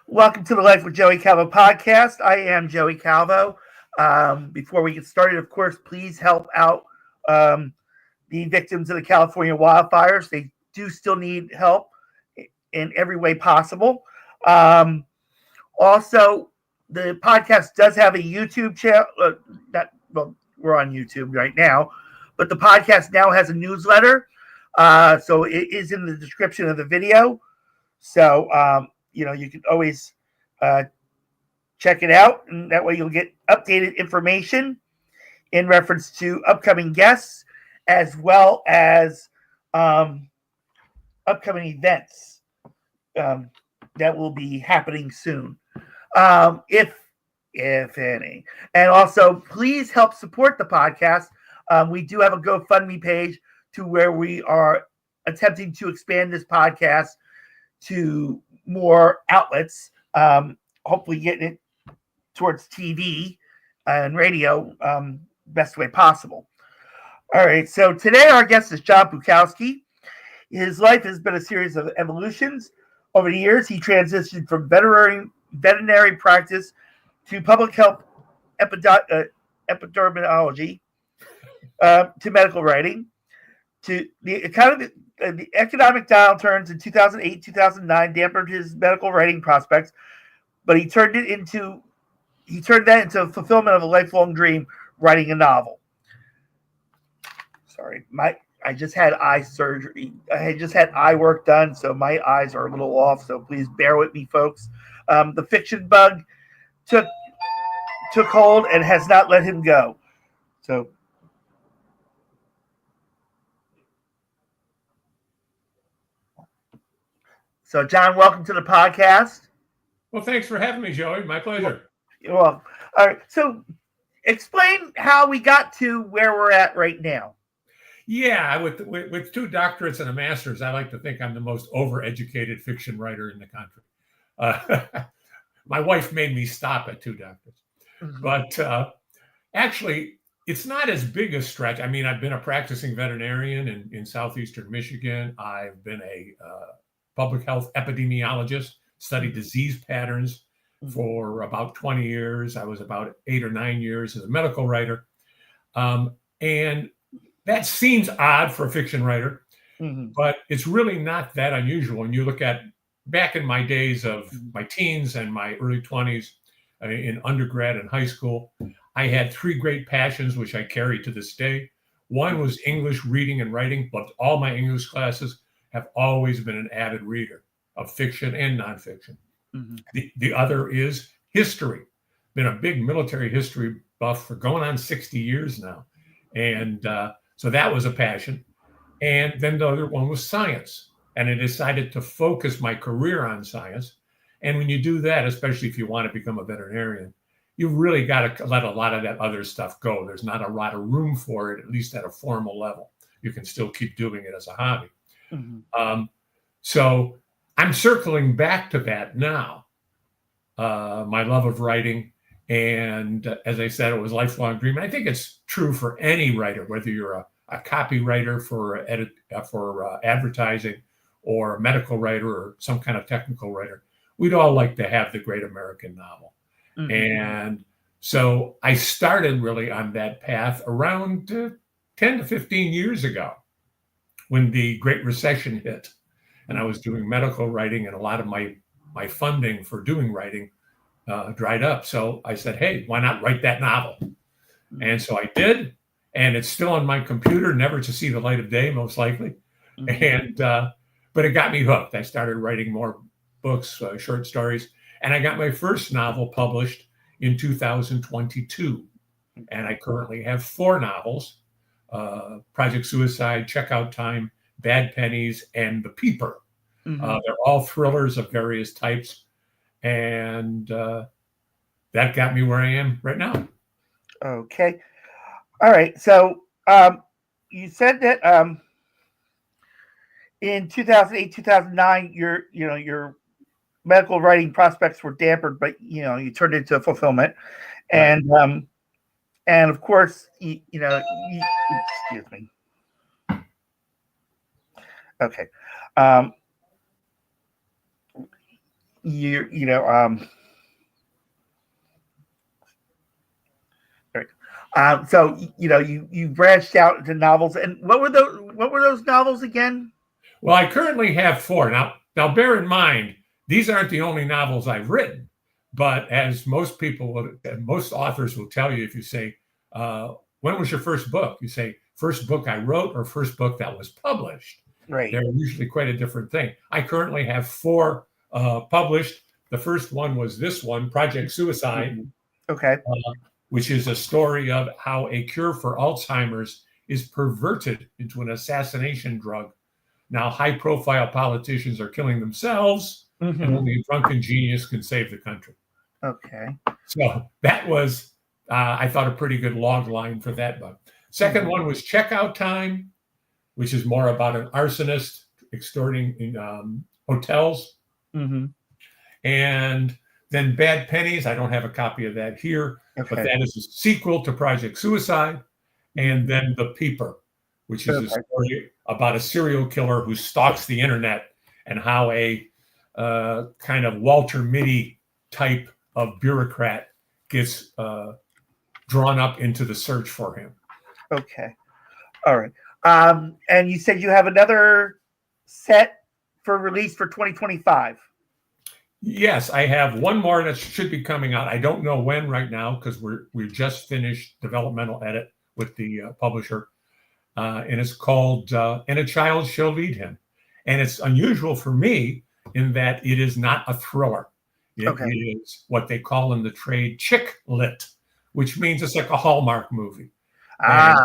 Welcome to the Life with Joey Calvo podcast. I am Joey Calvo. Before we get started, of course, please help out the victims of the California wildfires. They do still need help in every way possible. Also, the podcast does have a YouTube channel. We're on YouTube right now, but the podcast now has a newsletter. So it is in the description of the video. So, you can always check it out, and that way you'll get updated information in reference to upcoming guests as well as upcoming events that will be happening soon, if any. And also, please help support the podcast. We do have a GoFundMe page to where we are attempting to expand this podcast to more outlets, hopefully getting it towards TV and radio best way possible. All right, so today our guest is John Bukowski. His life has been a series of evolutions. Over the years, he transitioned from veterinary practice to public health epidemiology, to medical writing, to the economic downturns in 2008, 2009 dampened his medical writing prospects, but he turned that into a fulfillment of a lifelong dream, writing a novel. Sorry, I just had eye surgery. I had just had eye work done, so my eyes are a little off, so please bear with me, folks. The fiction bug took hold and has not let him go. So, John, welcome to the podcast. Well, thanks for having me, Joey. My pleasure. You're welcome. All right. So, explain how we got to where we're at right now. Yeah, with two doctorates and a master's, I like to think I'm the most overeducated fiction writer in the country. My wife made me stop at two doctorates. Mm-hmm. But actually, it's not as big a stretch. I mean, I've been a practicing veterinarian in southeastern Michigan. I've been a public health epidemiologist, studied disease patterns for about 20 years. I was about 8 or 9 years as a medical writer. And that seems odd for a fiction writer, but it's really not that unusual. When you look at back in my days of my teens and my early 20s in undergrad and high school, I had three great passions, which I carry to this day. One was English reading and writing. Loved all my English classes. Have always been an avid reader of fiction and nonfiction. The other is history. Been a big military history buff for going on 60 years now. And so that was a passion. And then the other one was science. And I decided to focus my career on science. And when you do that, especially if you want to become a veterinarian, you've really got to let a lot of that other stuff go. There's not a lot of room for it, at least at a formal level. You can still keep doing it as a hobby. So I'm circling back to that now, my love of writing. And as I said, it was a lifelong dream. And I think it's true for any writer, whether you're a copywriter for advertising or a medical writer or some kind of technical writer. We'd all like to have the great American novel. And so I started really on that path around 10 to 15 years ago when the Great Recession hit. And I was doing medical writing, and a lot of my funding for doing writing dried up. So I said, hey, why not write that novel? And so I did, and it's still on my computer, never to see the light of day, most likely. And but it got me hooked. I started writing more books, short stories, and I got my first novel published in 2022. And I currently have 4 novels, Project Suicide, Checkout Time, Bad Pennies, and The Peeper. They're all thrillers of various types. And that got me where I am right now. Okay. All right. So you said that in 2008, 2009, your medical writing prospects were dampened, but you turned it into fulfillment. Right. And of course, excuse me. Okay. you know so you branched out into novels, and what were those novels again? Well, I currently have 4. Now bear in mind, these aren't the only novels I've written, but as most authors will tell you, if you say, when was your first book? You say, first book I wrote or first book that was published. Right. They're usually quite a different thing. I currently have 4 published. The first one was this one, Project Suicide. Okay. Which is a story of how a cure for Alzheimer's is perverted into an assassination drug. Now, high-profile politicians are killing themselves, and only a drunken genius can save the country. Okay. So that was, I thought, a pretty good log line for that book. Second one was Checkout Time, which is more about an arsonist extorting in hotels. And then Bad Pennies, I don't have a copy of that here, but that is a sequel to Project Suicide. And then The Peeper, which is a story about a serial killer who stalks the internet and how a kind of Walter Mitty type of bureaucrat gets drawn up into the search for him. Okay. All right. And you said you have another set for release for 2025. Yes, I have one more that should be coming out. I don't know when right now because we've just finished developmental edit with the publisher, and it's called "And a Child Shall Lead Him," and it's unusual for me in that it is not a thriller. It is what they call in the trade chick lit, which means it's like a Hallmark movie. And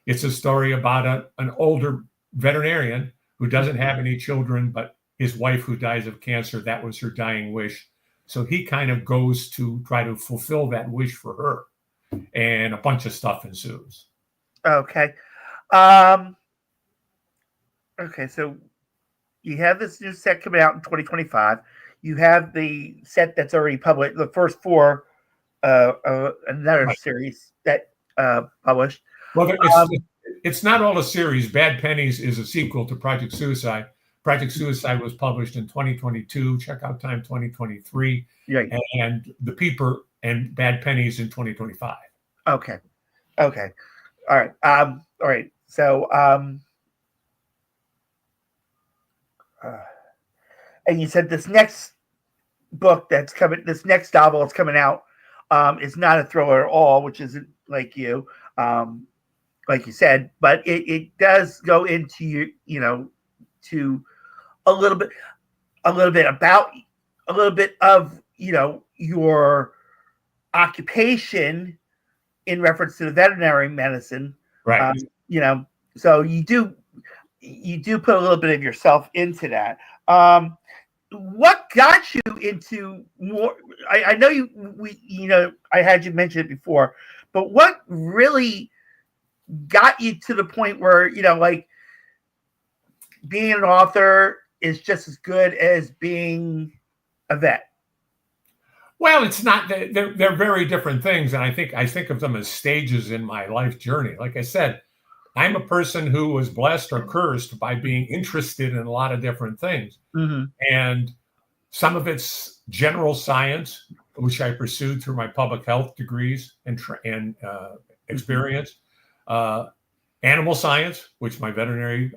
it's a story about an older veterinarian who doesn't have any children, but his wife who dies of cancer, that was her dying wish. So he kind of goes to try to fulfill that wish for her, and a bunch of stuff ensues. Okay. Okay, so you have this new set coming out in 2025. You have the set that's already published, the first 4, another series that published. Well, it's not all a series. Bad Pennies is a sequel to Project Suicide. Project Suicide was published in 2022, Checkout Time 2023, and The Peeper and Bad Pennies in 2025. Okay. All right. All right. So, and you said this next book that's coming, this next novel that's coming out, is not a thriller at all, which isn't like you said, but it does go into to a little bit about a little bit of your occupation in reference to the veterinary medicine, right? So you do put a little bit of yourself into that. What got you into more? I know I had you mention it before, but what really got you to the point where like being an author is just as good as being a vet? Well, it's not. They're very different things, and I think of them as stages in my life journey. Like I said, I'm a person who was blessed or cursed by being interested in a lot of different things, and some of it's general science, which I pursued through my public health degrees and experience. Animal science, which my veterinary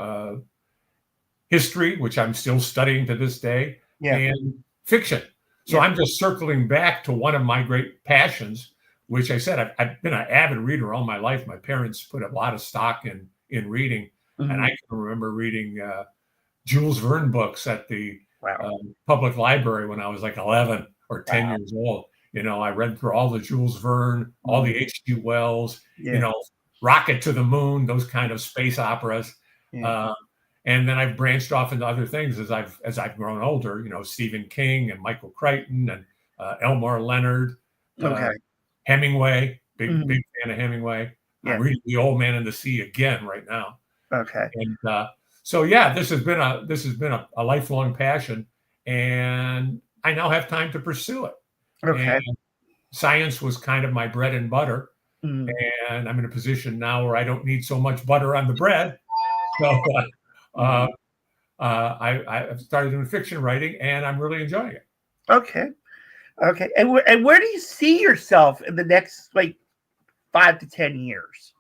history, which I'm still studying to this day, and fiction. So I'm just circling back to one of my great passions, which I said, I've been an avid reader all my life. My parents put a lot of stock in reading. And I can remember reading Jules Verne books at the public library when I was like 11 or 10 years old. I read through all the Jules Verne, all the H.G. Wells, Rocket to the Moon, those kind of space operas. And then I've branched off into other things as I've grown older, Stephen King and Michael Crichton and Elmore Leonard, Hemingway, big fan of Hemingway. I'm reading The Old Man and the Sea again right now. Okay. And so this has been a lifelong passion, and I now have time to pursue it. Okay. And science was kind of my bread and butter, and I'm in a position now where I don't need so much butter on the bread. So I've started doing fiction writing, and I'm really enjoying it. Okay. Okay. And where do you see yourself in the next 5 to 10 years?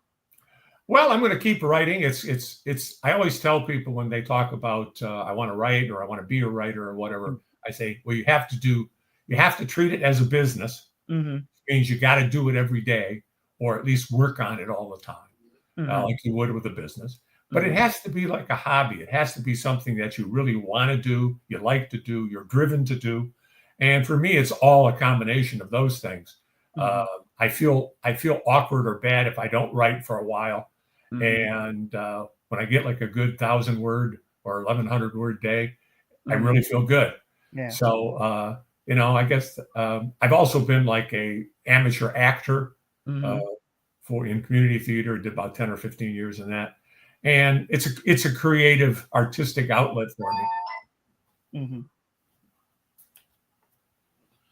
Well, I'm going to keep writing. I always tell people when they talk about I want to write or I want to be a writer or whatever, I say, well, you have to treat it as a business. Mm-hmm. It means you got to do it every day, or at least work on it all the time, Mm-hmm. like you would with a business. But Mm-hmm. it has to be like a hobby. It has to be something that you really want to do, you like to do, you're driven to do. And for me, it's all a combination of those things. Mm-hmm. I feel awkward or bad if I don't write for a while. Mm-hmm. And when I get like a good 1,000-word or 1,100-word day, I Mm-hmm. really feel good. Yeah. So, I guess I've also been like a amateur actor in community theater. Did about 10 or 15 years in that, and it's a creative, artistic outlet for me. Mm-hmm.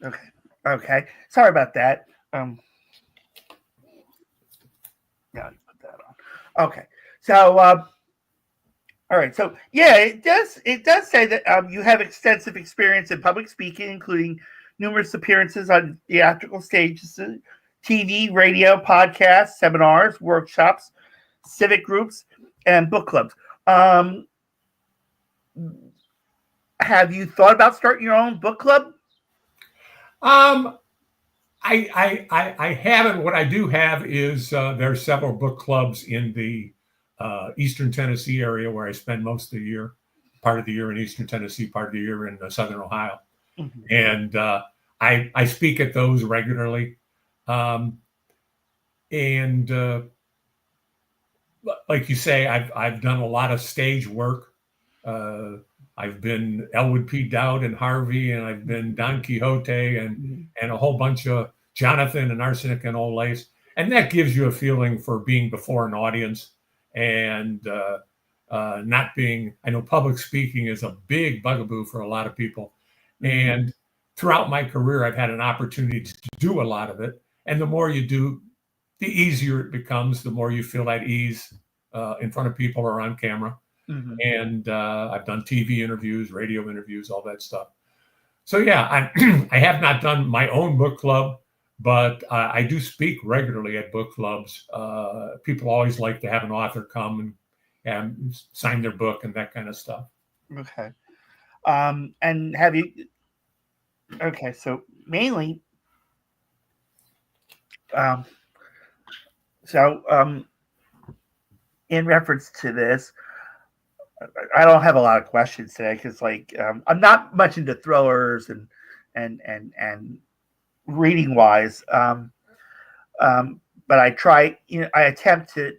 Okay. Okay. Sorry about that. Yeah, put that on. Okay. So, all right. So, yeah, it does say that you have extensive experience in public speaking, including numerous appearances on theatrical stages, TV, radio, podcasts, seminars, workshops, civic groups, and book clubs. Have you thought about starting your own book club? I haven't. What I do have is there are several book clubs in the Eastern Tennessee area where I spend most of the year, part of the year in Eastern Tennessee, part of the year in Southern Ohio. Mm-hmm. And I speak at those regularly. And like you say, I've done a lot of stage work. I've been Elwood P. Dowd and Harvey, and I've been Don Quixote and a whole bunch of Jonathan and Arsenic and Old Lace. And that gives you a feeling for being before an audience and not being, I know public speaking is a big bugaboo for a lot of people. Mm-hmm. And throughout my career, I've had an opportunity to do a lot of it. And the more you do, the easier it becomes, the more you feel at ease in front of people or on camera. Mm-hmm. And I've done TV interviews, radio interviews, all that stuff. So yeah, I have not done my own book club, but I do speak regularly at book clubs. People always like to have an author come and sign their book and that kind of stuff. Okay. And have you? Okay, so mainly. In reference to this, I don't have a lot of questions today because, I'm not much into thrillers and reading wise. But I try, I attempt to,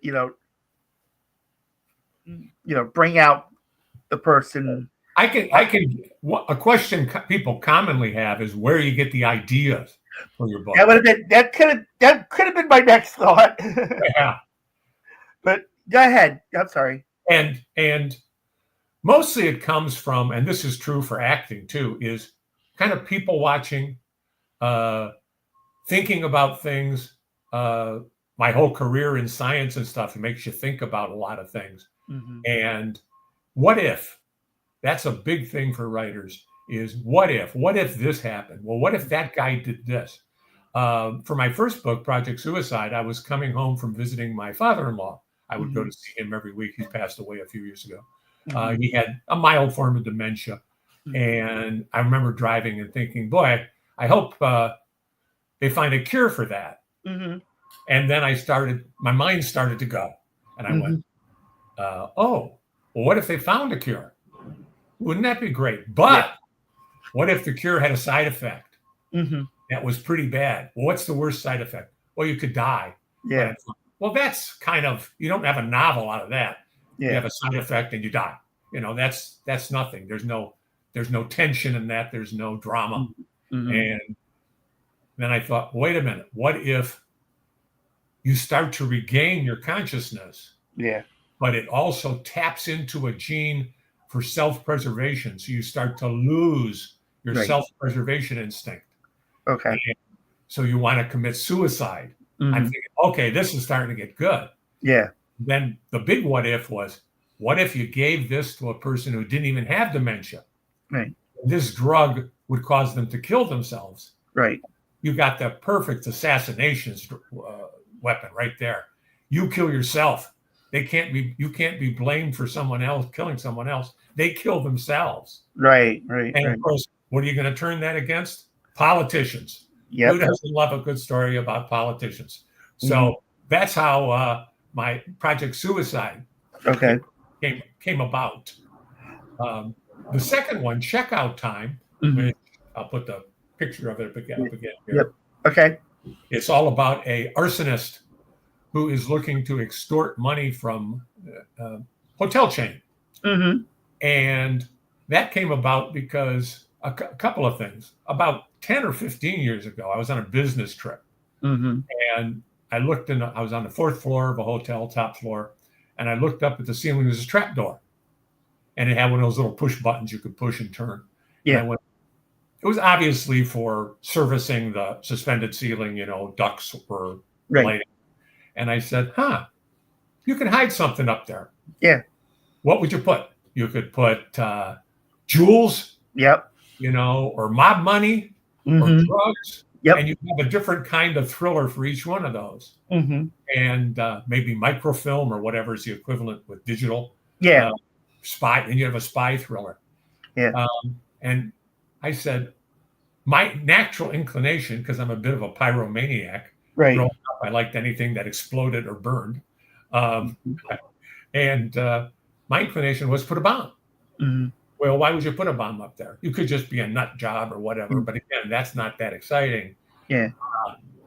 bring out the person. A question people commonly have is where you get the ideas for your book. That could have been my next thought. Yeah. But go ahead. I'm sorry. And mostly it comes from, and this is true for acting too, is kind of people watching, thinking about things. My whole career in science and stuff, it makes you think about a lot of things. Mm-hmm. And what if? That's a big thing for writers is what if this happened? Well, what if that guy did this? For my first book, Project Suicide, I was coming home from visiting my father-in-law. I would go to see him every week. He passed away a few years ago. He had a mild form of dementia. And I remember driving and thinking, boy, I hope they find a cure for that. Mm-hmm. And then my mind started to go. And I went, well, what if they found a cure? Wouldn't that be great? But what if the cure had a side effect that was pretty bad? Well, what's the worst side effect? Well, you could die. Yeah. Well, that's kind of, you don't have a novel out of that. Yeah. You have a side effect and you die. That's nothing. There's no tension in that. There's no drama. Mm-hmm. And then I thought, wait a minute. What if you start to regain your consciousness? Yeah. But it also taps into a gene for self-preservation. So you start to lose your self-preservation instinct. Okay. And so you want to commit suicide. Mm-hmm. I'm thinking, okay, this is starting to get good. Yeah. Then the big what if was, what if you gave this to a person who didn't even have dementia? Right. This drug would cause them to kill themselves. Right. You got the perfect assassination weapon right there. You kill yourself. You can't be blamed for someone else killing someone else. They kill themselves. Right. And of course, what are you going to turn that against? Politicians. Yep. Who doesn't love a good story about politicians? So that's how my Project Suicide came about. The second one, Checkout Time, which I'll put the picture of it up again here. Yep. Okay. It's all about a arsonist who is looking to extort money from a hotel chain. And that came about because a couple of things. About 10 or 15 years ago, I was on a business trip. And I was on the 4th floor of a hotel, top floor, and I looked up at the ceiling. There's a trap door. And it had one of those little push buttons you could push and turn. Yeah. And it was obviously for servicing the suspended ceiling, ducts were lighting. And I said, you can hide something up there. Yeah. What would you put? You could put jewels, yep, or mob money or drugs. Yep. And you have a different kind of thriller for each one of those. And maybe microfilm or whatever is the equivalent with digital. Yeah. Spy, and you have a spy thriller. Yeah. And I said, my natural inclination, because I'm a bit of a pyromaniac, right. Growing up, I liked anything that exploded or burned. And my inclination was put a bomb. Well, why would you put a bomb up there? You could just be a nut job or whatever. But again, that's not that exciting. Yeah.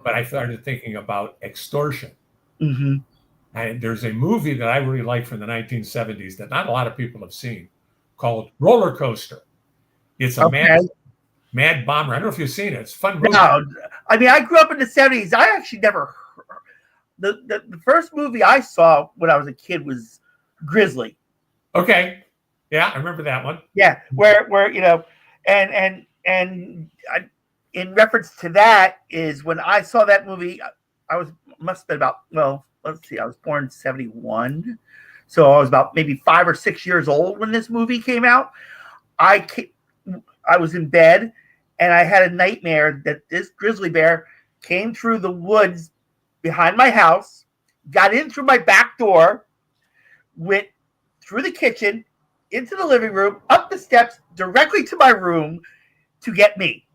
But I started thinking about extortion. And there's a movie that I really like from the 1970s that not a lot of people have seen called Roller Coaster. It's a mad bomber. I don't know if you've seen it. It's a fun movie. No, I mean, I grew up in the 70s. I actually never heard. The first movie I saw when I was a kid was Grizzly. Okay. Yeah, I remember that one. Yeah, where and in reference to that is when I saw that movie, must have been about, let's see, I was born in 71. So I was about maybe 5 or 6 years old when this movie came out. I was in bed and I had a nightmare that this grizzly bear came through the woods behind my house, got in through my back door, went through the kitchen, into the living room, up the steps, directly to my room to get me.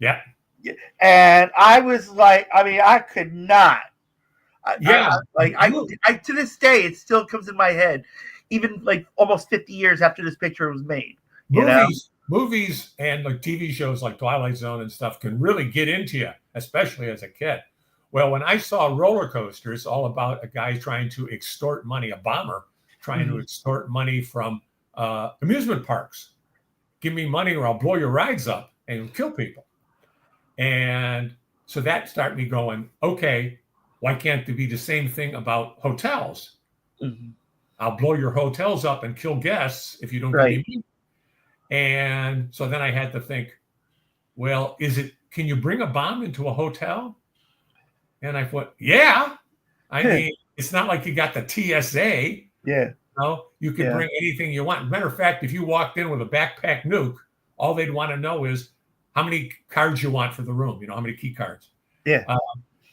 Yeah. And I was like, I could not. Yeah. I to this day, it still comes in my head, even like almost 50 years after this picture was made. Movies and like TV shows like Twilight Zone and stuff can really get into you, especially as a kid. Well, when I saw Roller Coaster, it's all about a guy trying to extort money, a bomber trying to extort money from amusement parks. Give me money or I'll blow your rides up and kill people. And so that started me going, okay, why can't there be the same thing about hotels? I'll blow your hotels up and kill guests if you don't give me money. And so then I had to think, well, can you bring a bomb into a hotel? And I thought, yeah. I mean, it's not like you got the TSA. Yeah. You can bring anything you want. Matter of fact, if you walked in with a backpack nuke, all they'd want to know is how many cards you want for the room. How many key cards. Yeah.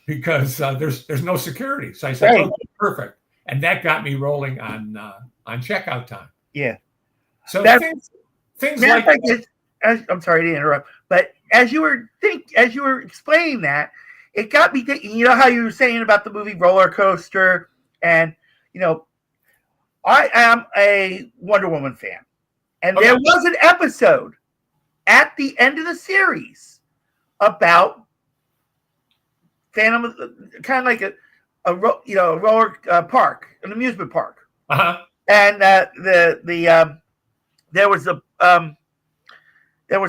Because there's no security. So I said, okay, perfect. And that got me rolling on Checkout Time. Yeah. So things like that. I'm sorry to interrupt, but as you were explaining that, it got me thinking. You know how you were saying about the movie Roller Coaster, and I am a Wonder Woman fan, and there was an episode at the end of the series about Phantom, kind of like a roller park, an amusement park, and there was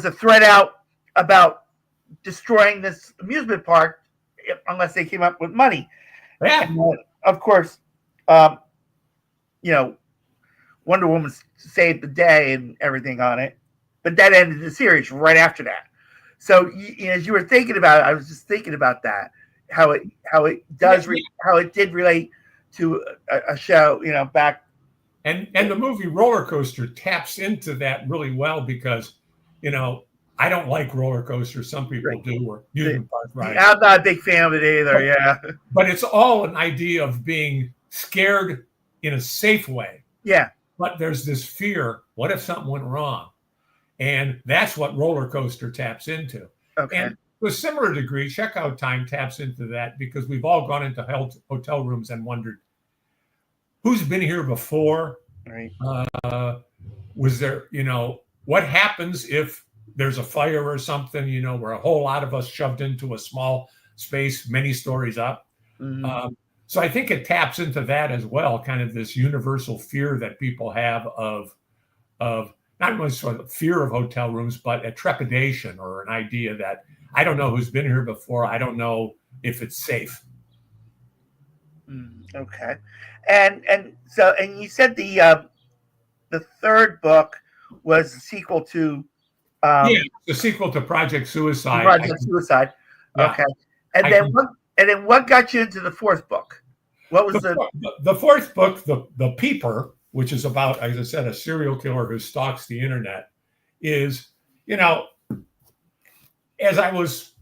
a thread out about destroying this amusement park unless they came up with money. Yeah. And, of course, Wonder Woman saved the day and everything on it, but that ended the series right after that. So as you were thinking about it, I was just thinking about that, how it did relate to a show, back. And the movie Roller Coaster taps into that really well because, I don't like roller coasters. Some people Right. do, or amusement park rides. I'm not a big fan of it either. Yeah. But it's all an idea of being scared in a safe way. Yeah. But there's this fear. What if something went wrong? And that's what roller coaster taps into. Okay. And to a similar degree, checkout time taps into that, because we've all gone into hotel rooms and wondered, who's been here before? Right. Was there, what happens if there's a fire or something, where a whole lot of us shoved into a small space, many stories up. Mm-hmm. So I think it taps into that as well, kind of this universal fear that people have of not only sort of fear of hotel rooms, but a trepidation or an idea that I don't know who's been here before. I don't know if it's safe. Okay. And you said the third book was the sequel to the sequel to Project Suicide. Project Suicide. Yeah. Okay. And then what got you into the fourth book? What was the fourth book, the Peeper, which is about, as I said, a serial killer who stalks the internet, is, as I was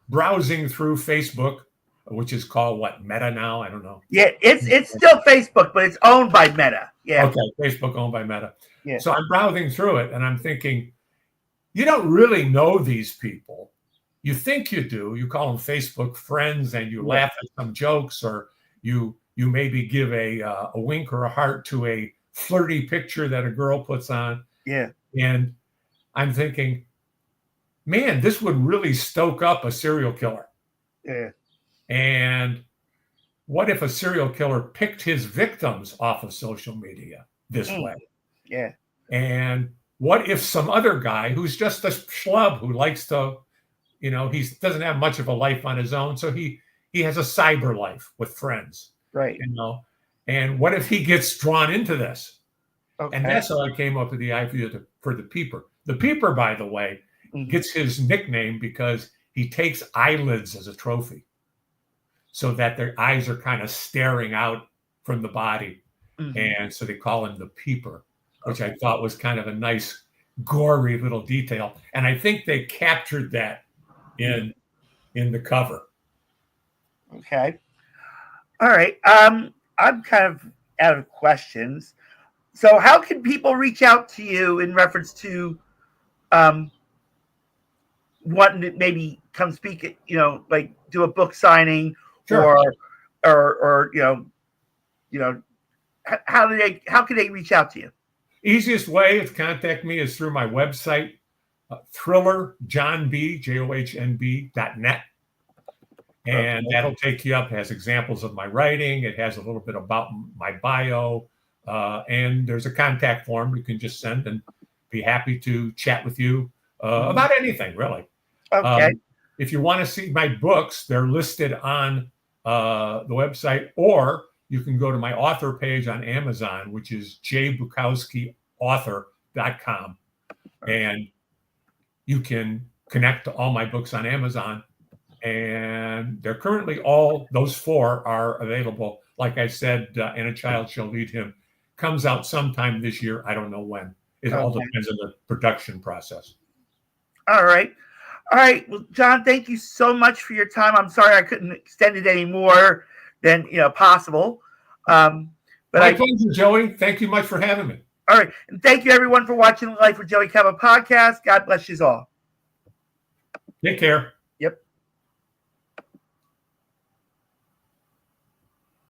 browsing through Facebook, which is called Meta now? I don't know. Yeah, it's still Facebook, but it's owned by Meta. Yeah. Okay, Facebook owned by Meta. Yeah. So I'm browsing through it and I'm thinking, you don't really know these people. You think you do. You call them Facebook friends and you laugh at some jokes, or you maybe give a wink or a heart to a flirty picture that a girl puts on. Yeah. And I'm thinking, man, this would really stoke up a serial killer. Yeah. And what if a serial killer picked his victims off of social media this way? Yeah. And what if some other guy who's just a schlub who likes to, he doesn't have much of a life on his own, so he has a cyber life with friends. Right. And what if he gets drawn into this? Okay. And that's how I came up with the idea for the Peeper. The Peeper, by the way, gets his nickname because he takes eyelids as a trophy, so that their eyes are kind of staring out from the body. And so they call him the Peeper, which I thought was kind of a nice, gory little detail. And I think they captured that in the cover. Okay. All right. I'm kind of out of questions. So how can people reach out to you in reference to wanting to maybe come speak at, like do a book signing? Sure. or how can they reach out to you? Easiest way to contact me is through my website, thrillerjohnb.net. And that'll take you up. It has examples of my writing. It has a little bit about my bio. And there's a contact form you can just send, and be happy to chat with you about anything, really. Okay. If you want to see my books, they're listed on the website, or you can go to my author page on Amazon, which is jbukowskiauthor.com. And you can connect to all my books on Amazon. And they're currently those 4 are available. Like I said, And a Child Shall Lead Him comes out sometime this year. I don't know when. It all depends on the production process. All right. Well, John, thank you so much for your time. I'm sorry I couldn't extend it any more than possible. But my pleasure, Joey. Thank you much for having me. All right. And thank you, everyone, for watching the Life with Joey Calvo podcast. God bless you all. Take care.